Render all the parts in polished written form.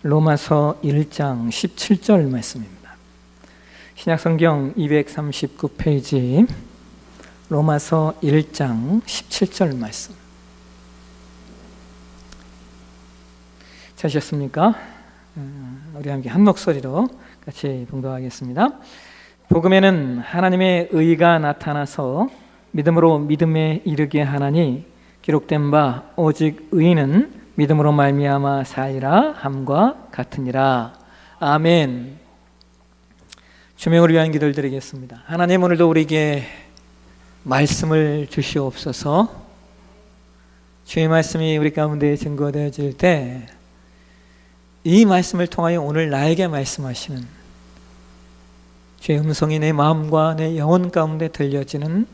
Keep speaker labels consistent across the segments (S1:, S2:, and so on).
S1: 로마서 1장 17절 말씀입니다. 신약성경 239페이지 로마서 1장 17절 말씀. 찾으셨습니까? 우리 함께 한 목소리로 같이 봉독하겠습니다. 복음에는 하나님의 의가 나타나서 믿음으로 믿음에 이르게 하나니 기록된 바 오직 의인은 믿음으로 말미암아 살리라 함과 같으니라. 아멘. 주명을 위한 기도를 드리겠습니다. 하나님, 오늘도 우리에게 말씀을 주시옵소서. 주의 말씀이 우리 가운데 증거되어질 때 이 말씀을 통하여 오늘 나에게 말씀하시는 주의 음성이 내 마음과 내 영혼 가운데 들려지는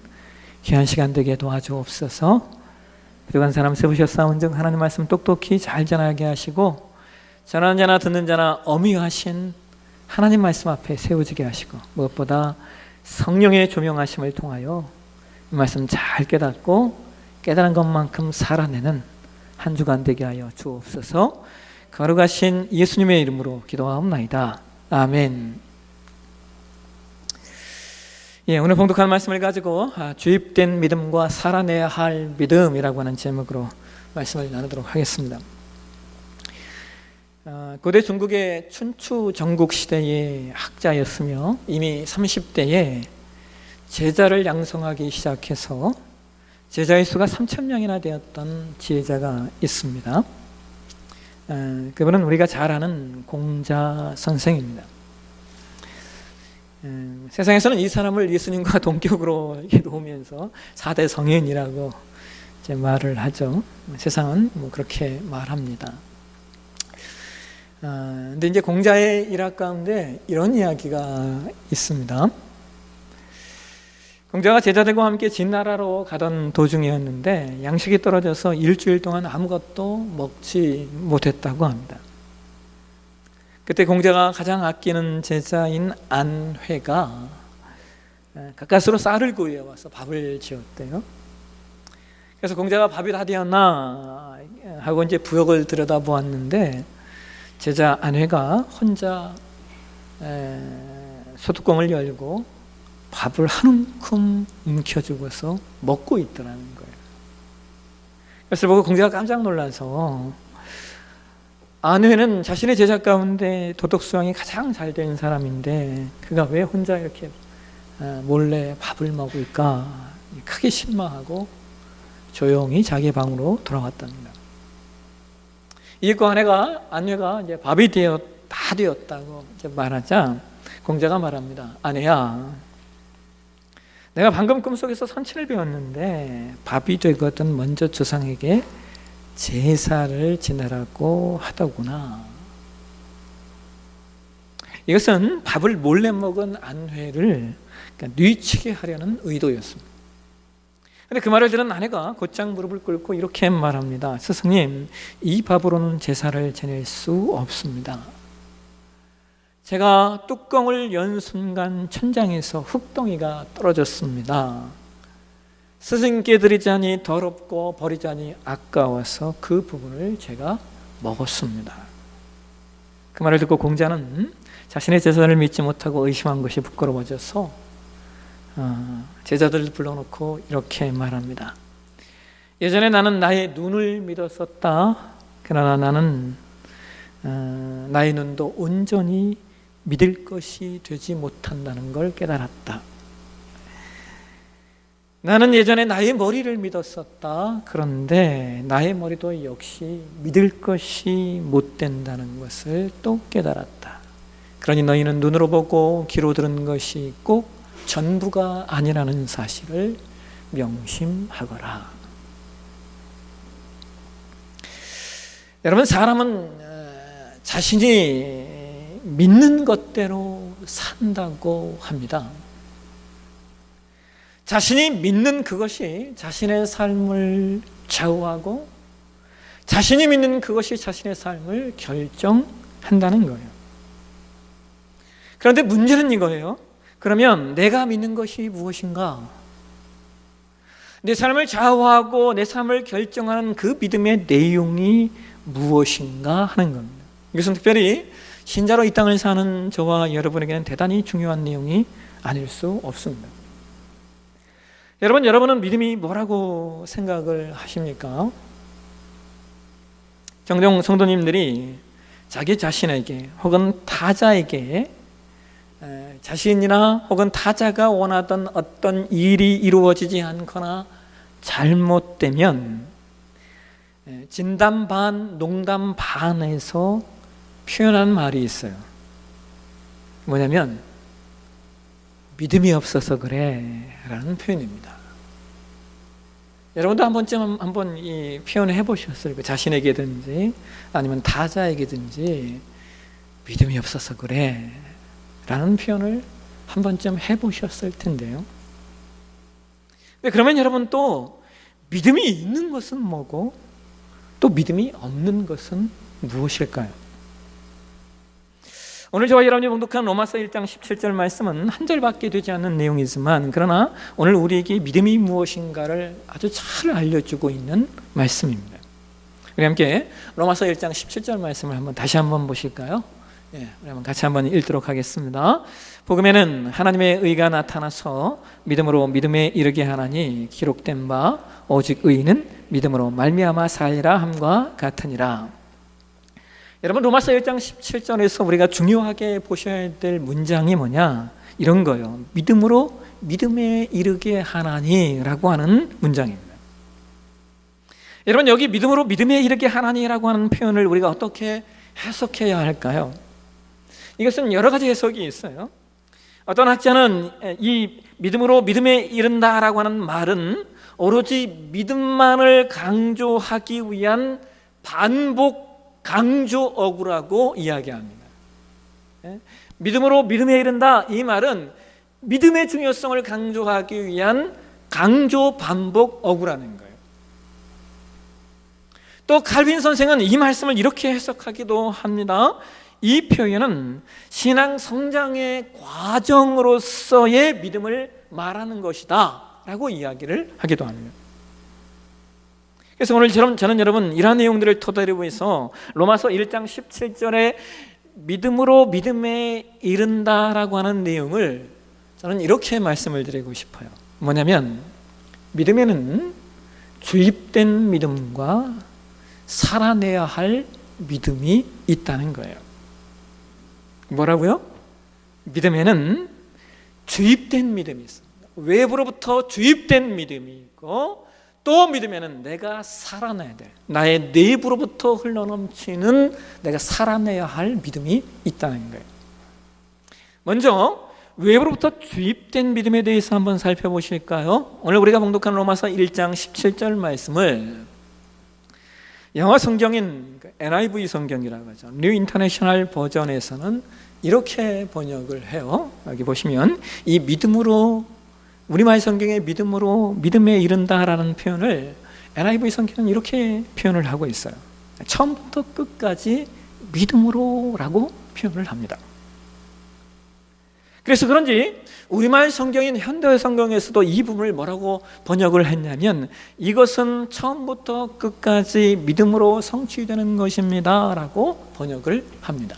S1: 귀한 시간 되게 도와주옵소서. 부족한 사람 세우셨사온즉 하나님 말씀 똑똑히 잘 전하게 하시고 전하는 자나 듣는 자나 엄위하신 하나님 말씀 앞에 세워지게 하시고 무엇보다 성령의 조명하심을 통하여 이 말씀 잘 깨닫고 깨달은 것만큼 살아내는 한 주간 되게 하여 주옵소서. 거룩하신 예수님의 이름으로 기도하옵나이다. 아멘. 오늘 봉독한 말씀을 가지고 주입된 믿음과 살아내야 할 믿음이라고 하는 제목으로 말씀을 나누도록 하겠습니다. 고대 중국의 춘추 전국 시대의 학자였으며 이미 30대에 제자를 양성하기 시작해서 제자의 수가 3,000명이나 되었던 지혜자가 있습니다. 그분은 우리가 잘 아는 공자 선생입니다. 세상에서는 이 사람을 예수님과 동격으로 놓으면서 4대 성인이라고 이제 말을 하죠. 세상은 그렇게 말합니다. 근데 이제 공자의 일학 가운데 이런 이야기가 있습니다. 공자가 제자들과 함께 진나라로 가던 도중이었는데 양식이 떨어져서 일주일 동안 아무것도 먹지 못했다고 합니다. 그때 공자가 가장 아끼는 제자인 안회가 가까스로 쌀을 구해와서 밥을 지었대요. 그래서 공자가 밥이 다 되었나 하고 이제 부엌을 들여다보았는데 제자 안회가 혼자 소뚜껑을 열고 밥을 한 움큼 움켜쥐고서 먹고 있더라는 거예요. 그래서 보고 공자가 깜짝 놀라서 안회는 자신의 제자 가운데 도덕 수양이 가장 잘 된 사람인데 그가 왜 혼자 이렇게 몰래 밥을 먹을까 크게 실망하고 조용히 자기 방으로 돌아갔답니다. 이윽고 안회가 이제 밥이 다 되었다고 이제 말하자 공자가 말합니다. 안회야, 내가 방금 꿈속에서 선치를 배웠는데 밥이 되거든 먼저 조상에게 제사를 지내라고 하더구나. 이것은 밥을 몰래 먹은 안회를 뉘치게 하려는 의도였습니다. 그런데 그 말을 들은 아내가 곧장 무릎을 꿇고 이렇게 말합니다. 스승님, 이 밥으로는 제사를 지낼 수 없습니다. 제가 뚜껑을 연 순간 천장에서 흙덩이가 떨어졌습니다. 스승께 드리자니 더럽고 버리자니 아까워서 그 부분을 제가 먹었습니다. 그 말을 듣고 공자는 자신의 제자를 믿지 못하고 의심한 것이 부끄러워져서 제자들을 불러놓고 이렇게 말합니다. 예전에 나는 나의 눈을 믿었었다. 그러나 나는 나의 눈도 온전히 믿을 것이 되지 못한다는 걸 깨달았다. 나는 예전에 나의 머리를 믿었었다. 그런데 나의 머리도 역시 믿을 것이 못 된다는 것을 또 깨달았다. 그러니 너희는 눈으로 보고 귀로 들은 것이 꼭 전부가 아니라는 사실을 명심하거라. 여러분, 사람은 자신이 믿는 것대로 산다고 합니다. 자신이 믿는 그것이 자신의 삶을 좌우하고 자신이 믿는 그것이 자신의 삶을 결정한다는 거예요. 그런데 문제는 이거예요. 그러면 내가 믿는 것이 무엇인가? 내 삶을 좌우하고 내 삶을 결정하는 그 믿음의 내용이 무엇인가 하는 겁니다. 이것은 특별히 신자로 이 땅을 사는 저와 여러분에게는 대단히 중요한 내용이 아닐 수 없습니다. 여러분은 믿음이 뭐라고 생각을 하십니까? 종종 성도님들이 자기 자신에게 혹은 타자에게 자신이나 혹은 타자가 원하던 어떤 일이 이루어지지 않거나 잘못되면 진담 반, 농담 반에서 표현한 말이 있어요. 뭐냐면 믿음이 없어서 그래 라는 표현입니다. 여러분도 한 번쯤 한번 이 표현을 해보셨을 거예요. 자신에게든지 아니면 타자에게든지 믿음이 없어서 그래 라는 표현을 한 번쯤 해보셨을 텐데요. 그러면 여러분 또 믿음이 있는 것은 뭐고 또 믿음이 없는 것은 무엇일까요? 오늘 저와 여러분이 봉독한 로마서 1장 17절 말씀은 한 절밖에 되지 않는 내용이지만 그러나 오늘 우리에게 믿음이 무엇인가를 아주 잘 알려주고 있는 말씀입니다. 우리 함께 로마서 1장 17절 말씀을 다시 한번 보실까요? 우리 한번 같이 한번 읽도록 하겠습니다. 복음에는 하나님의 의가 나타나서 믿음으로 믿음에 이르게 하나니 기록된 바 오직 의인은 믿음으로 말미암아 살리라 함과 같으니라. 여러분, 로마서 1장 17절에서 우리가 중요하게 보셔야 될 문장이 뭐냐? 이런 거예요. 믿음으로 믿음에 이르게 하나니라고 하는 문장입니다. 여러분, 여기 믿음으로 믿음에 이르게 하나니라고 하는 표현을 우리가 어떻게 해석해야 할까요? 이것은 여러 가지 해석이 있어요. 어떤 학자는 이 믿음으로 믿음에 이른다라고 하는 말은 오로지 믿음만을 강조하기 위한 반복 강조 어구라고 이야기합니다. 믿음으로 믿음에 이른다, 이 말은 믿음의 중요성을 강조하기 위한 강조 반복 어구라는 거예요. 또 칼빈 선생은 이 말씀을 이렇게 해석하기도 합니다. 이 표현은 신앙 성장의 과정으로서의 믿음을 말하는 것이다 라고 이야기를 하기도 합니다. 그래서 오늘 저는 여러분 이러한 내용들을 토대로 해서 로마서 1장 17절에 믿음으로 믿음에 이른다라고 하는 내용을 저는 이렇게 말씀을 드리고 싶어요. 뭐냐면 믿음에는 주입된 믿음과 살아내야 할 믿음이 있다는 거예요. 뭐라고요? 믿음에는 주입된 믿음이 있습니다. 외부로부터 주입된 믿음이 있고 또 믿음에는 내가 살아내야 될 나의 내부로부터 흘러넘치는 내가 살아내야 할 믿음이 있다는 거예요. 먼저 외부로부터 주입된 믿음에 대해서 한번 살펴보실까요? 오늘 우리가 봉독한 로마서 1장 17절 말씀을 영어 성경인 NIV 성경이라고 하죠. 뉴 인터내셔널 버전에서는 이렇게 번역을 해요. 여기 보시면 이 믿음으로, 우리말 성경의 믿음으로 믿음에 이른다라는 표현을 NIV 성경은 이렇게 표현을 하고 있어요. 처음부터 끝까지 믿음으로라고 표현을 합니다. 그래서 그런지 우리말 성경인 현대 성경에서도 이 부분을 뭐라고 번역을 했냐면 이것은 처음부터 끝까지 믿음으로 성취되는 것입니다 라고 번역을 합니다.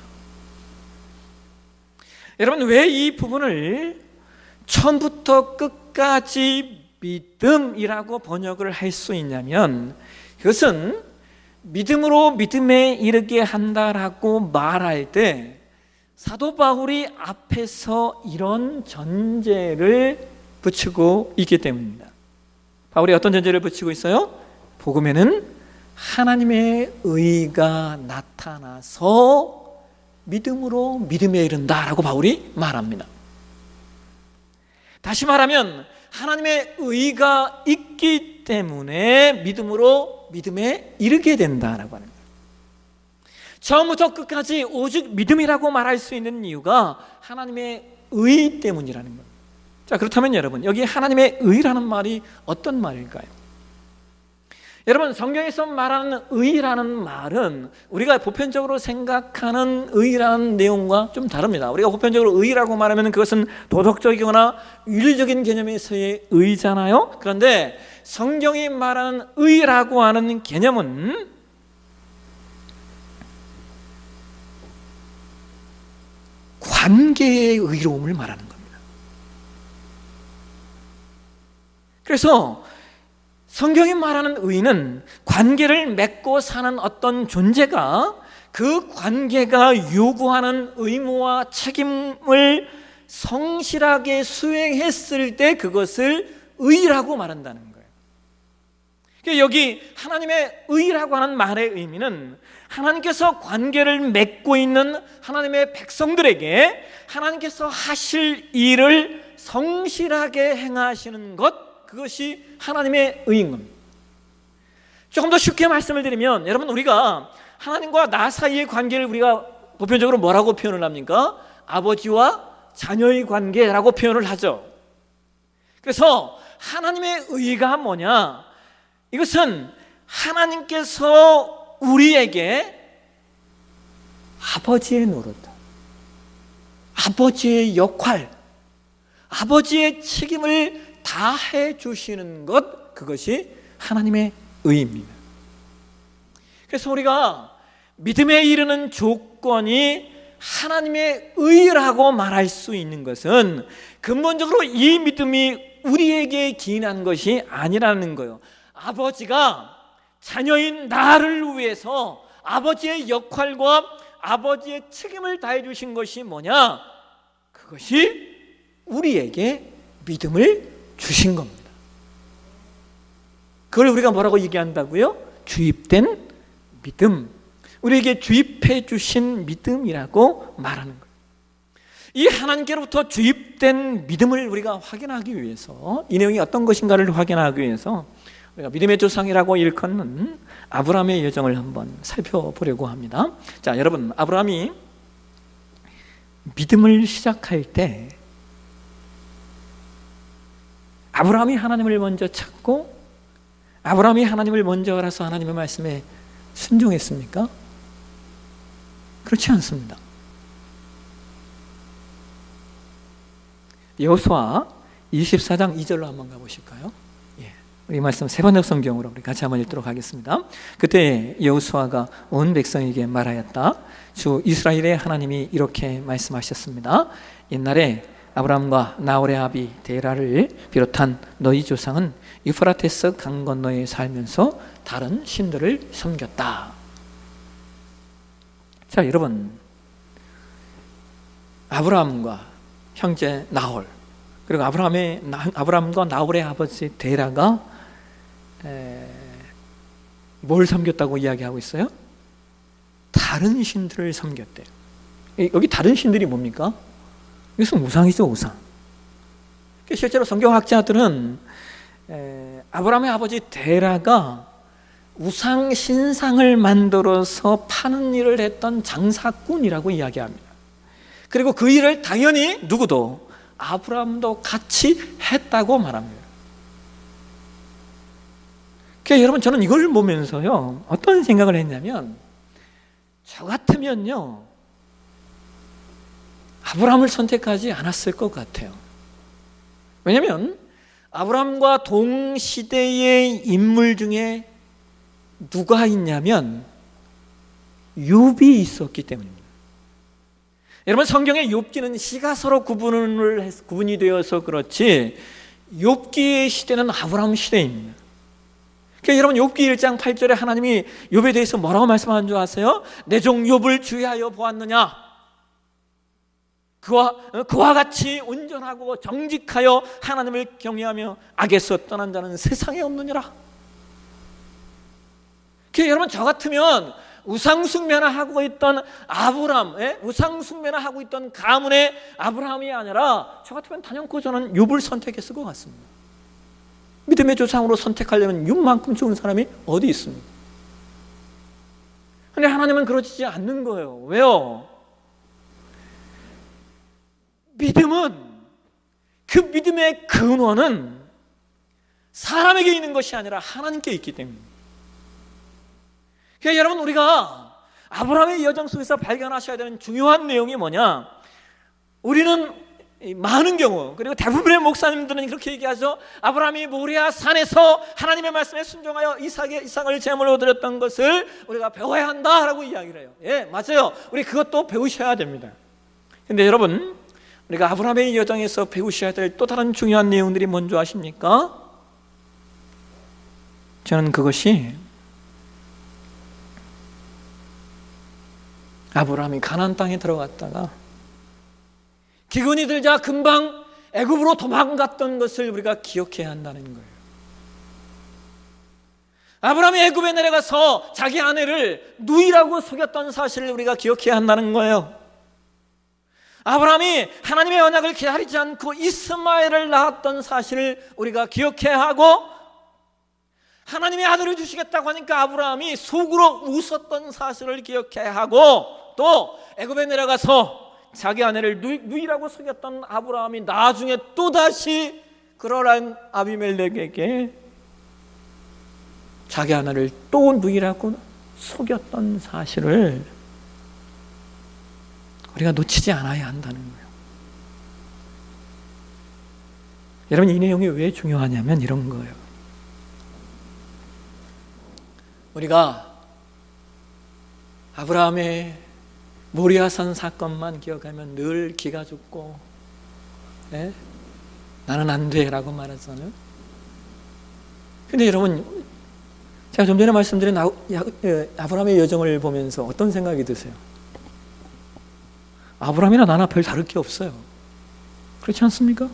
S1: 여러분, 왜 이 부분을 처음부터 끝까지 믿음이라고 번역을 할 수 있냐면 그것은 믿음으로 믿음에 이르게 한다라고 말할 때 사도 바울이 앞에서 이런 전제를 붙이고 있기 때문입니다. 바울이 어떤 전제를 붙이고 있어요? 복음에는 하나님의 의가 나타나서 믿음으로 믿음에 이른다라고 바울이 말합니다. 다시 말하면 하나님의 의가 있기 때문에 믿음으로 믿음에 이르게 된다라고 하는 거예요. 처음부터 끝까지 오직 믿음이라고 말할 수 있는 이유가 하나님의 의 때문이라는 거예요. 자, 그렇다면 여러분, 여기 하나님의 의라는 말이 어떤 말일까요? 여러분, 성경에서 말하는 의라는 말은 우리가 보편적으로 생각하는 의라는 내용과 좀 다릅니다. 우리가 보편적으로 의라고 말하면 그것은 도덕적이거나 윤리적인 개념에서의 의잖아요. 그런데 성경이 말하는 의라고 하는 개념은 관계의 의로움을 말하는 겁니다. 그래서 성경이 말하는 의는 관계를 맺고 사는 어떤 존재가 그 관계가 요구하는 의무와 책임을 성실하게 수행했을 때 그것을 의라고 말한다는 거예요. 그러니까 여기 하나님의 의라고 하는 말의 의미는 하나님께서 관계를 맺고 있는 하나님의 백성들에게 하나님께서 하실 일을 성실하게 행하시는 것, 그것이 하나님의 의인 겁니다. 조금 더 쉽게 말씀을 드리면, 여러분, 우리가 하나님과 나 사이의 관계를 우리가 보편적으로 뭐라고 표현을 합니까? 아버지와 자녀의 관계라고 표현을 하죠. 그래서 하나님의 의가 뭐냐? 이것은 하나님께서 우리에게 아버지의 노릇, 아버지의 역할, 아버지의 책임을 다해 주시는 것, 그것이 하나님의 의입니다. 그래서 우리가 믿음에 이르는 조건이 하나님의 의라고 말할 수 있는 것은 근본적으로 이 믿음이 우리에게 기인한 것이 아니라는 거예요. 아버지가 자녀인 나를 위해서 아버지의 역할과 아버지의 책임을 다해 주신 것이 뭐냐? 그것이 우리에게 믿음을 주신 겁니다. 그걸 우리가 뭐라고 얘기한다고요? 주입된 믿음, 우리에게 주입해 주신 믿음이라고 말하는 거예요. 이 하나님께로부터 주입된 믿음을 우리가 확인하기 위해서, 이 내용이 어떤 것인가를 확인하기 위해서 우리가 믿음의 조상이라고 일컫는 아브라함의 여정을 한번 살펴보려고 합니다. 자, 여러분, 아브라함이 믿음을 시작할 때 아브라함이 하나님을 먼저 찾고 아브라함이 하나님을 먼저 알아서 하나님의 말씀에 순종했습니까? 그렇지 않습니다. 여호수아 24장 2절로 한번 가보실까요? 우리 말씀 세 번역 성경으로 우리 같이 한번 읽도록 하겠습니다. 그때 여호수아가 온 백성에게 말하였다. 주 이스라엘의 하나님이 이렇게 말씀하셨습니다. 옛날에 아브라함과 나홀의 아비 데라를 비롯한 너희 조상은 유프라테스 강 건너에 살면서 다른 신들을 섬겼다. 자, 여러분, 아브라함과 형제 나홀, 그리고 아브라함과 나홀의 아버지 데라가 뭘 섬겼다고 이야기하고 있어요? 다른 신들을 섬겼대요. 여기 다른 신들이 뭡니까? 이것은 우상이죠, 우상. 실제로 성경학자들은 아브라함의 아버지 데라가 우상 신상을 만들어서 파는 일을 했던 장사꾼이라고 이야기합니다. 그리고 그 일을 당연히 누구도, 아브라함도 같이 했다고 말합니다. 그러니까 여러분, 저는 이걸 보면서요, 어떤 생각을 했냐면, 저 같으면요 아브라함을 선택하지 않았을 것 같아요. 왜냐하면 아브라함과 동시대의 인물 중에 누가 있냐면 욥이 있었기 때문입니다. 여러분, 성경의 욥기는 시가 서로 구분이 되어서 그렇지 욥기의 시대는 아브라함 시대입니다. 그러니까 여러분, 욥기 1장 8절에 하나님이 욥에 대해서 뭐라고 말씀하는 줄 아세요? 내 종 욥을 주의하여 보았느냐? 그와 같이 온전하고 정직하여 하나님을 경외하며 악에서 떠난 자는 세상에 없느니라. 그러니까 여러분, 저 같으면 우상숭배나 하고 있던 아브라함, 우상숭배나 하고 있던 가문의 아브라함이 아니라 저 같으면 단연코 저는 욥을 선택했을 것 같습니다. 믿음의 조상으로 선택하려면 욥만큼 좋은 사람이 어디 있습니까? 그런데 하나님은 그러지 않는 거예요. 왜요? 믿음은, 그 믿음의 근원은 사람에게 있는 것이 아니라 하나님께 있기 때문입니다. 그러니까 여러분, 우리가 아브라함의 여정 속에서 발견하셔야 되는 중요한 내용이 뭐냐? 우리는 많은 경우, 그리고 대부분의 목사님들은 그렇게 얘기하죠. 아브라함이 모리아 산에서 하나님의 말씀에 순종하여 이삭을 제물로 드렸던 것을 우리가 배워야 한다라고 이야기를 해요. 예, 맞아요. 우리 그것도 배우셔야 됩니다. 근데 여러분, 우리가 아브라함의 여정에서 배우셔야 될 또 다른 중요한 내용들이 뭔지 아십니까? 저는 그것이 아브라함이 가나안 땅에 들어갔다가 기근이 들자 금방 애굽으로 도망갔던 것을 우리가 기억해야 한다는 거예요. 아브라함이 애굽에 내려가서 자기 아내를 누이라고 속였던 사실을 우리가 기억해야 한다는 거예요. 아브라함이 하나님의 언약을 기다리지 않고 이스마엘을 낳았던 사실을 우리가 기억해야 하고, 하나님의 아들을 주시겠다고 하니까 아브라함이 속으로 웃었던 사실을 기억해야 하고, 또 애굽에 내려가서 자기 아내를 누이라고 속였던 아브라함이 나중에 또다시 그러한 아비멜렉에게 자기 아내를 또 누이라고 속였던 사실을 우리가 놓치지 않아야 한다는 거예요. 여러분, 이 내용이 왜 중요하냐면 이런 거예요. 우리가 아브라함의 모리아산 사건만 기억하면 늘 기가 죽고, 네? 나는 안 돼 라고 말하잖아요. 근데 여러분, 제가 좀 전에 말씀드린 아브라함의 여정을 보면서 어떤 생각이 드세요? 아브라함이나 나나 별 다를 게 없어요. 그렇지 않습니까?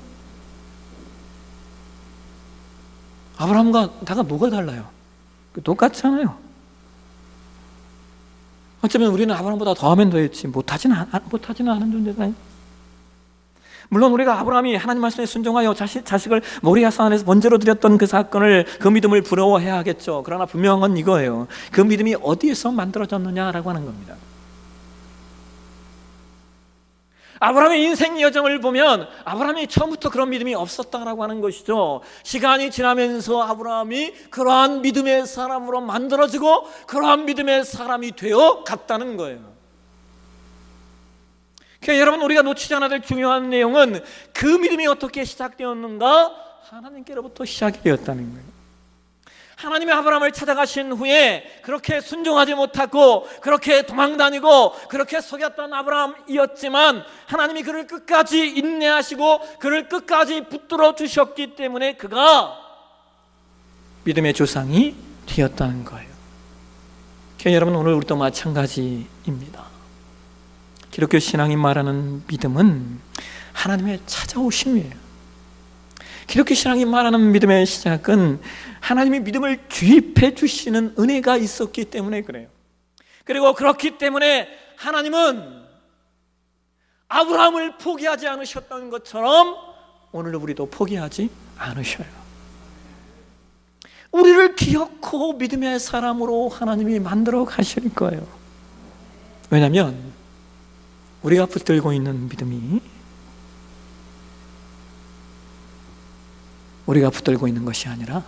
S1: 아브라함과 나가 뭐가 달라요? 똑같잖아요. 어쩌면 우리는 아브라함보다 더하면 더했지 못하지는 않은 존재다. 물론 우리가 아브라함이 하나님 말씀에 순종하여 자식을 모리아산 안에서 번제로 드렸던 그 사건을, 그 믿음을 부러워해야 하겠죠. 그러나 분명한 건 이거예요. 그 믿음이 어디에서 만들어졌느냐라고 하는 겁니다. 아브라함의 인생 여정을 보면 아브라함이 처음부터 그런 믿음이 없었다라고 하는 것이죠. 시간이 지나면서 아브라함이 그러한 믿음의 사람으로 만들어지고 그러한 믿음의 사람이 되어 갔다는 거예요. 그러니까 여러분, 우리가 놓치지 않아야 될 중요한 내용은 그 믿음이 어떻게 시작되었는가? 하나님께로부터 시작이 되었다는 거예요. 하나님이 아브라함을 찾아가신 후에 그렇게 순종하지 못하고 그렇게 도망다니고 그렇게 속였던 아브라함이었지만, 하나님이 그를 끝까지 인내하시고 그를 끝까지 붙들어 주셨기 때문에 그가 믿음의 조상이 되었다는 거예요. 그러니까 여러분, 오늘 우리도 마찬가지입니다. 기독교 신앙이 말하는 믿음은 하나님의 찾아오심이에요. 기독교 신앙이 말하는 믿음의 시작은 하나님이 믿음을 주입해 주시는 은혜가 있었기 때문에 그래요. 그리고 그렇기 때문에 하나님은 아브라함을 포기하지 않으셨던 것처럼 오늘 우리도 포기하지 않으셔요. 우리를 기어코 믿음의 사람으로 하나님이 만들어 가실 거예요. 왜냐하면 우리가 붙들고 있는 믿음이 우리가 붙들고 있는 것이 아니라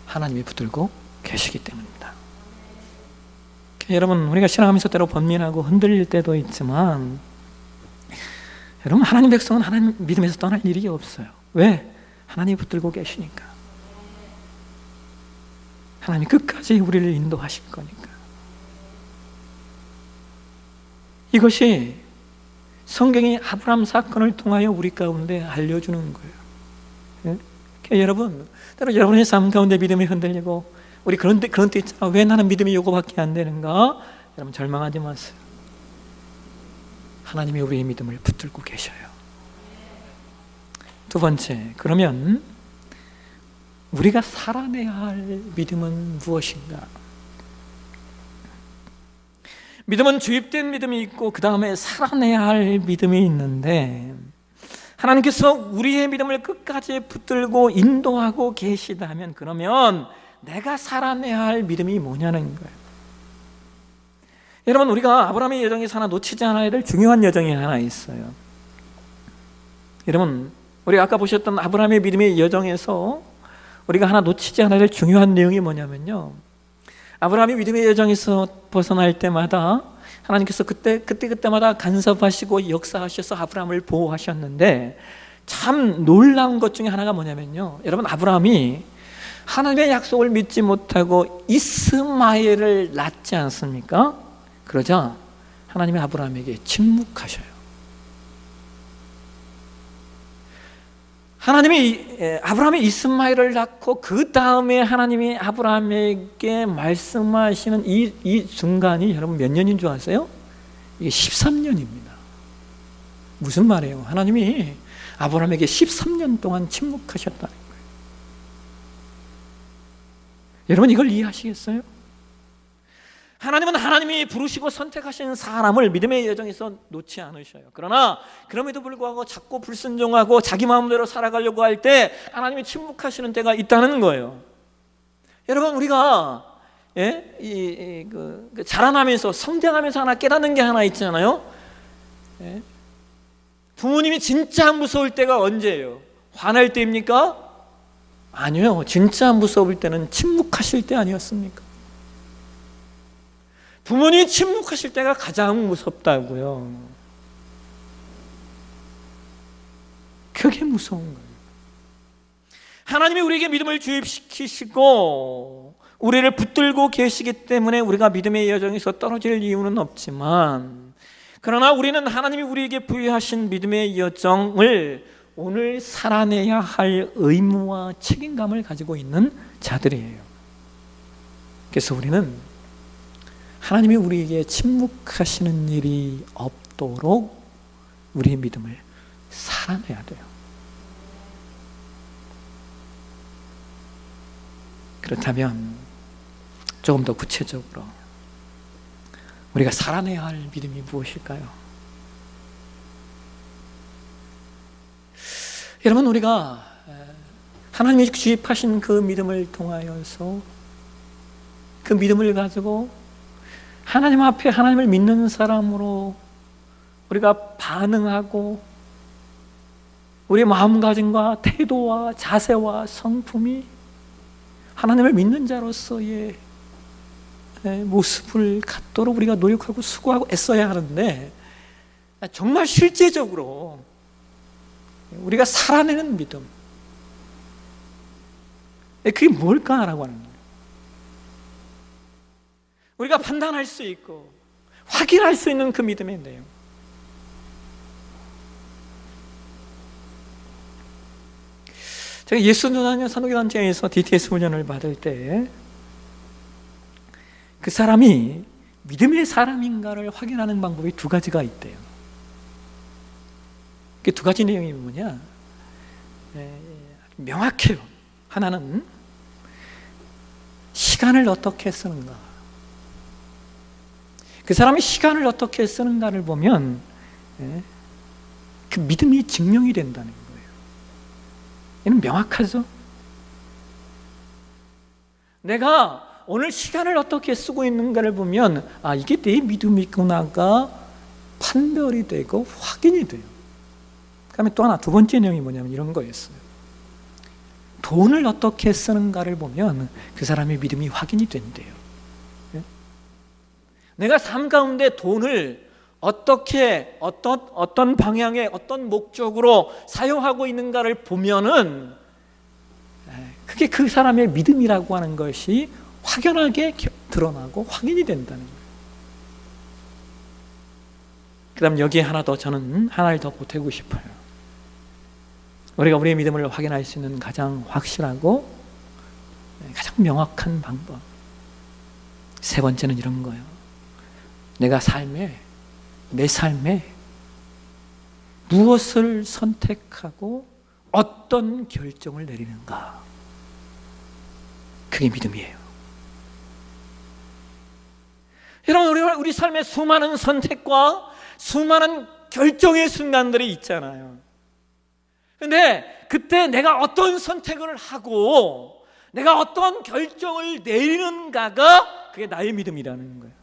S1: 하나님이 붙들고 계시기 때문입니다. 여러분, 우리가 신앙하면서 때로 번민하고 흔들릴 때도 있지만, 여러분, 하나님 백성은 하나님 믿음에서 떠날 일이 없어요. 왜? 하나님이 붙들고 계시니까. 하나님이 끝까지 우리를 인도하실 거니까. 이것이 성경이 아브라함 사건을 통하여 우리 가운데 알려주는 거예요. 그러니까 여러분, 때로 여러분의 삶 가운데 믿음이 흔들리고 우리 그런 때 있잖아. 왜 나는 믿음이 요거밖에 안 되는가? 여러분, 절망하지 마세요. 하나님이 우리의 믿음을 붙들고 계셔요. 두 번째, 그러면 우리가 살아내야 할 믿음은 무엇인가? 믿음은 주입된 믿음이 있고 그 다음에 살아내야 할 믿음이 있는데, 하나님께서 우리의 믿음을 끝까지 붙들고 인도하고 계시다면 그러면 내가 살아내야 할 믿음이 뭐냐는 거예요. 여러분, 우리가 아브라함의 여정에서 하나 놓치지 않아야 될 중요한 여정이 하나 있어요. 여러분, 우리가 아까 보셨던 아브라함의 믿음의 여정에서 우리가 하나 놓치지 않아야 될 중요한 내용이 뭐냐면요, 아브라함이 믿음의 여정에서 벗어날 때마다 하나님께서 그때마다 간섭하시고 역사하셔서 아브라함을 보호하셨는데, 참 놀라운 것 중에 하나가 뭐냐면요, 여러분, 아브라함이 하나님의 약속을 믿지 못하고 이스마엘을 낳지 않습니까? 그러자 하나님이 아브라함에게 침묵하셔요. 하나님이 아브라함이 이스마엘을 낳고 그 다음에 하나님이 아브라함에게 말씀하시는 이 중간이 여러분 몇 년인 줄 아세요? 이게 13년입니다. 무슨 말이에요? 하나님이 아브라함에게 13년 동안 침묵하셨다는 거예요. 여러분 이걸 이해하시겠어요? 하나님은 하나님이 부르시고 선택하신 사람을 믿음의 여정에서 놓지 않으셔요. 그러나 그럼에도 불구하고 자꾸 불순종하고 자기 마음대로 살아가려고 할 때 하나님이 침묵하시는 때가 있다는 거예요. 여러분 우리가 자라나면서 성장하면서 하나 깨닫는 게 하나 있잖아요. 부모님이 진짜 무서울 때가 언제예요? 화날 때입니까? 아니요. 진짜 무서울 때는 침묵하실 때 아니었습니까? 부모님이 침묵하실 때가 가장 무섭다고요. 그게 무서운 거예요. 하나님이 우리에게 믿음을 주입시키시고 우리를 붙들고 계시기 때문에 우리가 믿음의 여정에서 떨어질 이유는 없지만, 그러나 우리는 하나님이 우리에게 부여하신 믿음의 여정을 오늘 살아내야 할 의무와 책임감을 가지고 있는 자들이에요. 그래서 우리는 하나님이 우리에게 침묵하시는 일이 없도록 우리의 믿음을 살아내야 돼요. 그렇다면 조금 더 구체적으로 우리가 살아내야 할 믿음이 무엇일까요? 여러분 우리가 하나님이 주입하신 그 믿음을 통하여서 그 믿음을 가지고 하나님 앞에 하나님을 믿는 사람으로 우리가 반응하고 우리의 마음가짐과 태도와 자세와 성품이 하나님을 믿는 자로서의 모습을 갖도록 우리가 노력하고 수고하고 애써야 하는데, 정말 실제적으로 우리가 살아내는 믿음, 그게 뭘까라고 하는 거예요. 우리가 판단할 수 있고 확인할 수 있는 그 믿음의 내용. 제가 예수누나녀 산후교단체에서 DTS 훈련을 받을 때 그 사람이 믿음의 사람인가를 확인하는 방법이 두 가지가 있대요. 그 두 가지 내용이 뭐냐? 명확해요. 하나는 시간을 어떻게 쓰는가. 그 사람이 시간을 어떻게 쓰는가를 보면 그 믿음이 증명이 된다는 거예요. 이는 명확하죠? 내가 오늘 시간을 어떻게 쓰고 있는가를 보면 이게 내 믿음이구나가 판별이 되고 확인이 돼요. 그 다음에 또 하나, 두 번째 내용이 뭐냐면 이런 거였어요. 돈을 어떻게 쓰는가를 보면 그 사람의 믿음이 확인이 된대요. 내가 삶 가운데 돈을 어떻게 어떤 방향에 어떤 목적으로 사용하고 있는가를 보면은 그게 그 사람의 믿음이라고 하는 것이 확연하게 드러나고 확인이 된다는 거예요. 그 다음 여기에 하나 더, 저는 하나를 더 보태고 싶어요. 우리가 우리의 믿음을 확인할 수 있는 가장 확실하고 가장 명확한 방법, 세 번째는 이런 거예요. 내 삶에 무엇을 선택하고 어떤 결정을 내리는가, 그게 믿음이에요. 여러분 우리 삶에 수많은 선택과 수많은 결정의 순간들이 있잖아요. 근데 그때 내가 어떤 선택을 하고 내가 어떤 결정을 내리는가가 그게 나의 믿음이라는 거예요.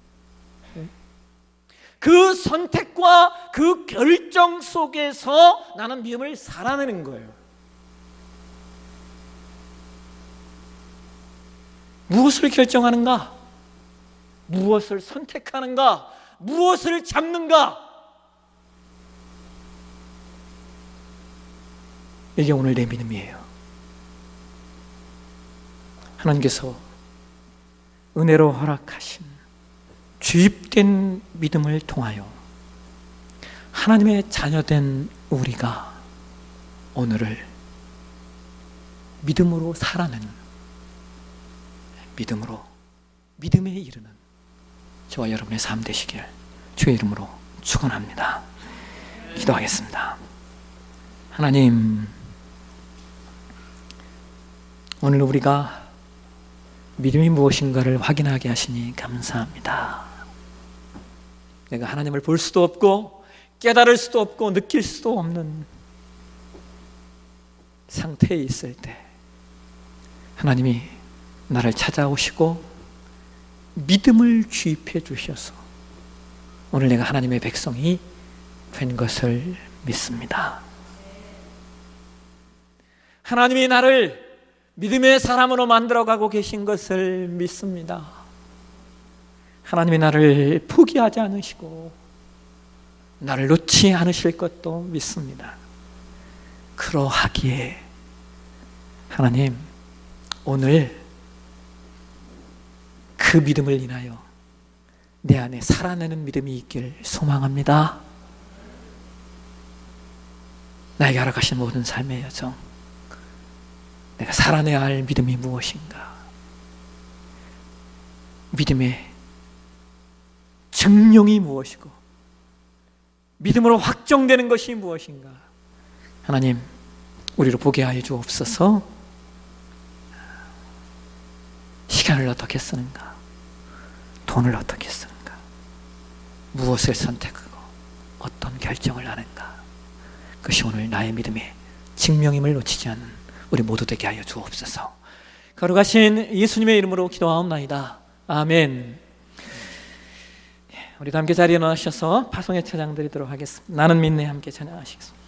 S1: 그 선택과 그 결정 속에서 나는 믿음을 살아내는 거예요. 무엇을 결정하는가? 무엇을 선택하는가? 무엇을 잡는가? 이게 오늘 내 믿음이에요. 하나님께서 은혜로 허락하신 주입된 믿음을 통하여 하나님의 자녀된 우리가 오늘을 믿음으로 살아내는, 믿음에 이르는 저와 여러분의 삶 되시길 주의 이름으로 축원합니다. 기도하겠습니다. 하나님, 오늘 우리가 믿음이 무엇인가를 확인하게 하시니 감사합니다. 내가 하나님을 볼 수도 없고 깨달을 수도 없고 느낄 수도 없는 상태에 있을 때 하나님이 나를 찾아오시고 믿음을 주입해 주셔서 오늘 내가 하나님의 백성이 된 것을 믿습니다. 하나님이 나를 믿음의 사람으로 만들어가고 계신 것을 믿습니다. 하나님이 나를 포기하지 않으시고 나를 놓지 않으실 것도 믿습니다. 그러하기에 하나님, 오늘 그 믿음을 인하여 내 안에 살아내는 믿음이 있길 소망합니다. 나에게 허락하신 모든 삶의 여정, 내가 살아내야 할 믿음이 무엇인가, 믿음의 증명이 무엇이고 믿음으로 확정되는 것이 무엇인가, 하나님 우리로 보게 하여 주옵소서. 시간을 어떻게 쓰는가, 돈을 어떻게 쓰는가, 무엇을 선택하고 어떤 결정을 하는가, 그것이 오늘 나의 믿음의 증명임을 놓치지 않는 우리 모두 되게 하여 주옵소서. 거룩하신 예수님의 이름으로 기도하옵나이다. 아멘. 우리도 함께 자리에 나셔서 파송의 찬양 드리도록 하겠습니다. 나는 믿네 함께 찬양하시겠습니다.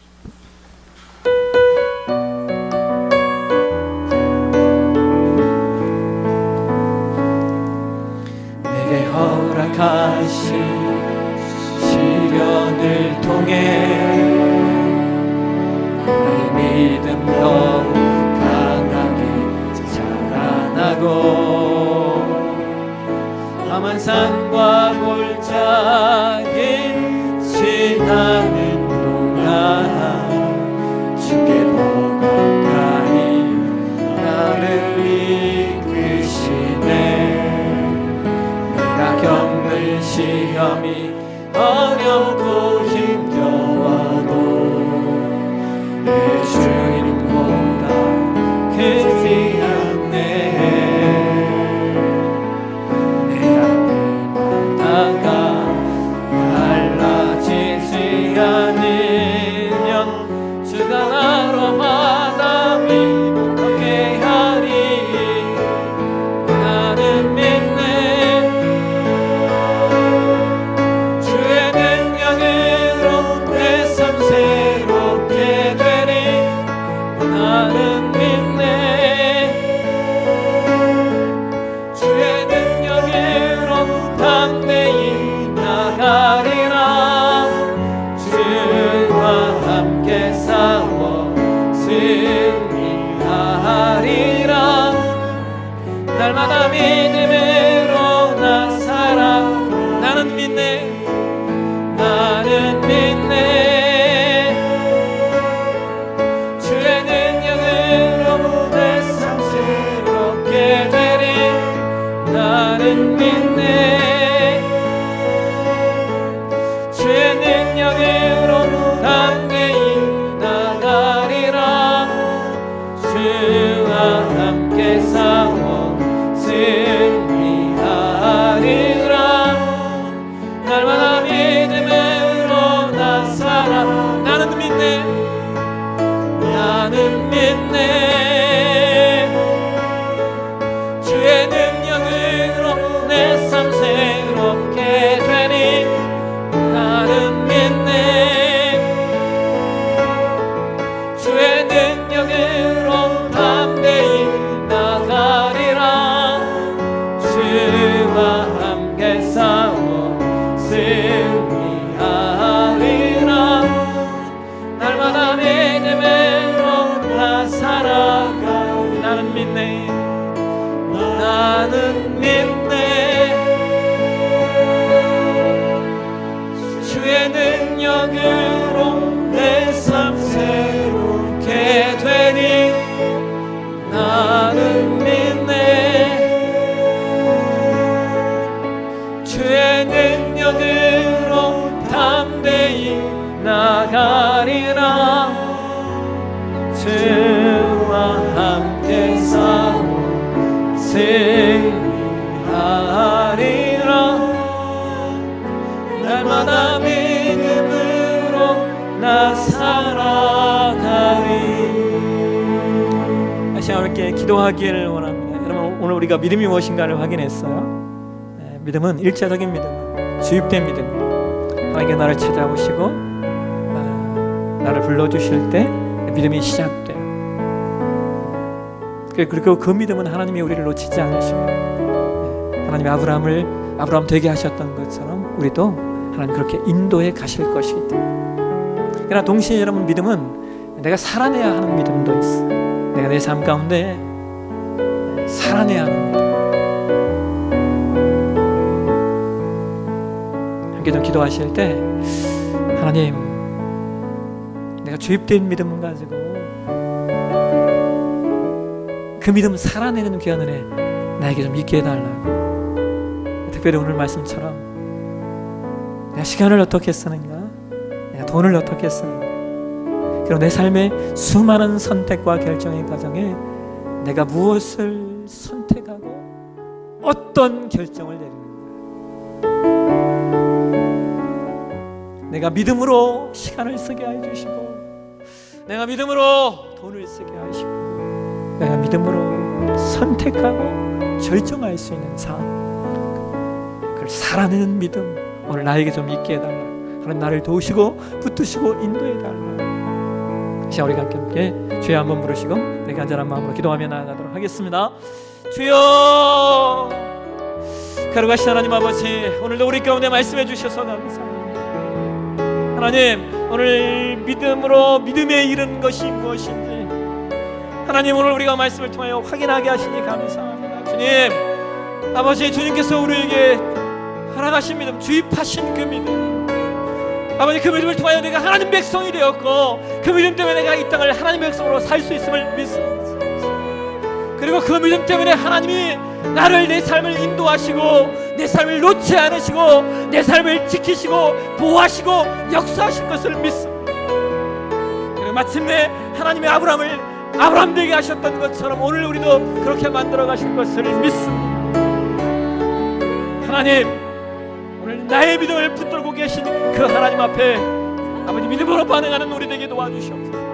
S1: 내게 허락하신 시련을 통해 내 믿음 더욱 강하게 자라나고 험한 산과 골짜기 지나는 동안 주께 더 가까이 나를 이끄시네. 내가 겪는 시험이 어렵고 힘겨워도 내 주님보다 크지 않네. 내 앞에 나가 달라지지 않으면 주가 나로 하나님 어떻게 하리. 나는 믿네. 주의 능력으로 내 삶 새롭게 되리. 나는 믿네. 주의 능력으로 담대히 나가리라. 주와 함께 싸워 승리하리라. 날마다 믿음으로 나 살아. 나는 믿네. 나는 믿네. 주의 능력으로 내 삶 새롭게 되리. 나는 믿네. 주의 능력으로 담대히 나가리라. 주와 함께 싸워 승리하리라. 날마다 믿음으로 나 살아. 나는 믿네. 나는 믿네. 주의 능력으로 내 삶 새롭게 되니. 나는 믿네. 주의 능력으로 담대히 나가리라. 주와 함께 싸워 승리하리라. 날마다 믿음으로 나 살아가. 나는 믿네. 나는 믿네. 주의 능력으로 내 삶 새롭게 되니. 나가리라. 주와 함께 승리하리라. 날마다 믿음으로 나 살아가리. 다시 함께 기도하기를 원합니다. 여러분, 오늘 우리가 믿음이 무엇인가를 확인했어요. 믿음은 일차적인 믿음, 주입된 믿음. 하나님께 나를 찾아오시고 나를 불러주실 때 믿음이 시작돼요. 그리고 그 믿음은 하나님이 우리를 놓치지 않으시고, 하나님이 아브라함 되게 하셨던 것처럼 우리도 하나님 그렇게 인도해 가실 것이기 때문에. 그러나 동시에 여러분, 믿음은 내가 살아내야 하는 믿음도 있어. 내가 내 삶 가운데 살아내야 하는 믿음. 함께 좀 기도하실 때, 하나님, 내가 주입된 믿음 가지고 그 믿음 살아내는 귀한 은혜 나에게 좀 있게 해달라고. 특별히 오늘 말씀처럼 내가 시간을 어떻게 쓰는가, 내가 돈을 어떻게 쓰는가, 그리고 내 삶의 수많은 선택과 결정의 과정에 내가 무엇을 선택하고 어떤 결정을 내리는가. 내가 믿음으로 시간을 쓰게 해주시고, 내가 믿음으로 돈을 쓰게 하시고, 내가 믿음으로 선택하고 결정할 수 있는 삶, 그걸 살아내는 믿음 오늘 나에게 좀 있게 해달라. 하나님 나를 도우시고 붙드시고 인도해달라. 자, 우리가 함께 주여 한번 부르시고 우리 간절한 마음으로 기도하며 나아가도록 하겠습니다. 주여, 거룩하신 하나님 아버지, 오늘도 우리 가운데 말씀해 주셔서 감사합니다. 하나님, 오늘 믿음으로 믿음에 이른 것이 무엇인지 하나님 오늘 우리가 말씀을 통하여 확인하게 하시니 감사합니다. 주님, 아버지, 주님께서 우리에게 허락하신 믿음, 주입하신 그 믿음, 아버지, 그 믿음을 통하여 내가 하나님 백성이 되었고, 그 믿음 때문에 내가 이 땅을 하나님 백성으로 살 수 있음을 믿습니다. 그리고 그 믿음 때문에 하나님이 나를, 내 삶을 인도하시고 내 삶을 놓지 않으시고 내 삶을 지키시고 보호하시고 역사하신 것을 믿습니다. 그리고 마침내 하나님의 아브라함 되게 하셨던 것처럼 오늘 우리도 그렇게 만들어 가실 것을 믿습니다. 하나님, 오늘 나의 믿음을 붙들고 계신 그 하나님 앞에 아버지, 믿음으로 반응하는 우리 되게 도와주시옵소서.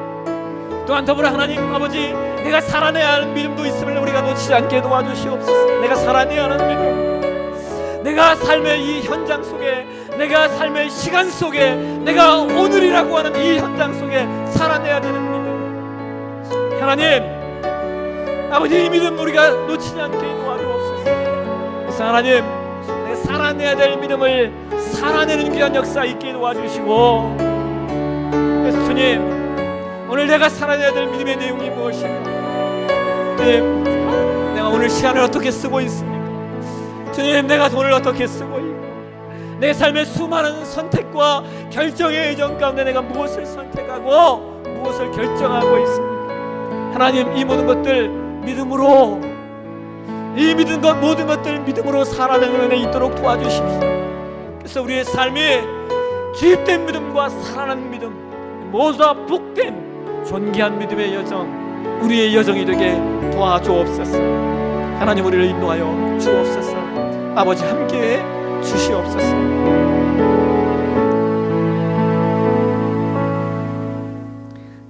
S1: 또한 더불어 하나님 아버지, 내가 살아내야 하는 믿음도 있음을 우리가 놓치지 않게 도와주시옵소서. 내가 살아내야 하는 믿음, 내가 삶의 이 현장 속에, 내가 삶의 시간 속에, 내가 오늘이라고 하는 이 현장 속에 살아내야 되는 믿음, 하나님 아버지, 이 믿음 우리가 놓치지 않게 도와주옵소서. 그래서 하나님, 내가 살아내야 될 믿음을 살아내는 귀한 역사 있게 도와주시고, 그래서 주님, 오늘 내가 살아내야 될 믿음의 내용이 무엇인가? 주님, 내가 오늘 시간을 어떻게 쓰고 있습니까? 주님, 내가 돈을 어떻게 쓰고 있고, 내 삶의 수많은 선택과 결정의 여정 가운데 내가 무엇을 선택하고 무엇을 결정하고 있습니까? 하나님, 이 모든 것들 믿음으로, 이 모든 것들 믿음으로 살아내는 은혜 있도록 도와주십시오. 그래서 우리의 삶이 주입된 믿음과 살아나는 믿음, 모두 다 복된 존귀한 믿음의 여정, 우리의 여정이 되게 도와주옵소서. 하나님, 우리를 인도하여 주옵소서. 아버지, 함께해 주시옵소서.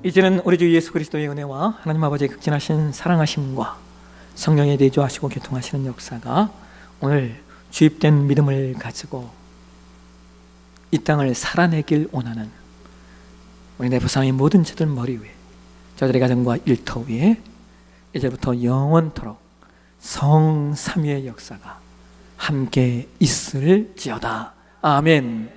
S1: 이제는 우리 주 예수 그리스도의 은혜와 하나님 아버지의 극진하신 사랑하심과 성령의 내주하시고 교통하시는 역사가 오늘 주입된 믿음을 가지고 이 땅을 살아내길 원하는 우리 내부상의 모든 저들 머리 위에, 저들의 가정과 일터 위에 이제부터 영원토록 성삼위의 역사가 함께 있을지어다. 아멘.